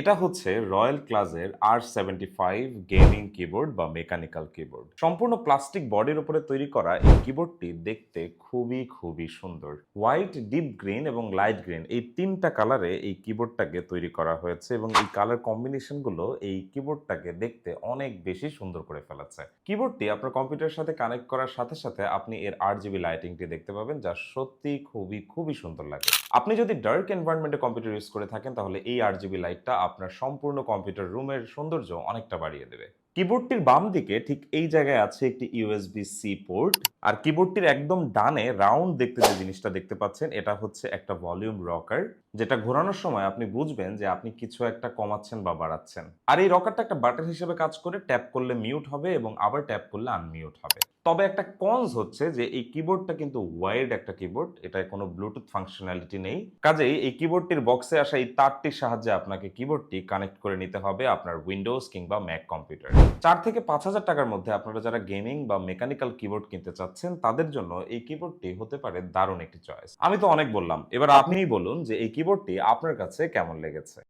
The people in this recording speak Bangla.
এটা হচ্ছে রয়্যাল ক্লাসের R75 গেমিং কিবোর্ড বা মেকানিক্যাল কিবোর্ড। সম্পূর্ণ প্লাস্টিক বডির উপরে তৈরি করা এই কিবোর্ডটি দেখতে খুবই সুন্দর। হোয়াইট, ডিপ গ্রিন এবং লাইট গ্রিন এই ৩টা কালারে এই কিবোর্ডটাকে তৈরি করা হয়েছে এবং এই কালার কম্বিনেশনগুলো এই কিবোর্ডটাকে দেখতে অনেক বেশি সুন্দর করে ফেলেছে। কিবোর্ডটি আপনার কম্পিউটারের সাথে কানেক্ট করার সাথে আপনি এর RGB লাইটিংটি দেখতে পাবেন, যা সত্যিই খুবই সুন্দর লাগে। আপনি যদি ডার্ক এনভায়রনমেন্টে কম্পিউটার ইউজ করে থাকেন তাহলে এই RGB লাইটটা আপনার সম্পূর্ণ কম্পিউটার রুমের সৌন্দর্য অনেকটা বাড়িয়ে দেবে। কিবোর্ডটির বাম দিকে ঠিক এই জায়গায় আছে একটি USB-C পোর্ট, আর কিবোর্ডটির একদম ডানে রাউন্ড দেখতে যে জিনিসটা দেখতে পাচ্ছেন এটা হচ্ছে একটা ভলিউম রকার, যেটা ঘোরানোর সময় আপনি বুঝবেন যে আপনি কিছু একটা কমাচ্ছেন বা বাড়াচ্ছেন। আর এই রকারটা একটা বাটন হিসেবে কাজ করে, ট্যাপ করলে মিউট হবে এবং আবার ট্যাপ করলে আনমিউট হবে। তবে একটা কনস হচ্ছে যে এই কিবোর্ডটা কিন্তু ওয়াইড একটা কিবোর্ড, এটায় কোনো ব্লুটুথ ফাংশনালিটি নেই। কাজেই এই কিবোর্ডটির বক্সে আসা এই তারটির সাহায্যে আপনাকে কিবোর্ডটি কানেক্ট করে নিতে হবে আপনার উইন্ডোজ কিংবা ম্যাক কম্পিউটারে। ৪ থেকে ৫,০০০ টাকার মধ্যে আপনারা যারা গেমিং বা মেকানিক্যাল কিবোর্ড কিনতে চাচ্ছেন তাদের জন্য এই কিবোর্ডটি হতে পারে দারুণ একটি চয়েস। আমি তো অনেক বললাম, এবার আপনিই বলুন যে এই কিবোর্ডটি আপনার কাছে কেমন লেগেছে।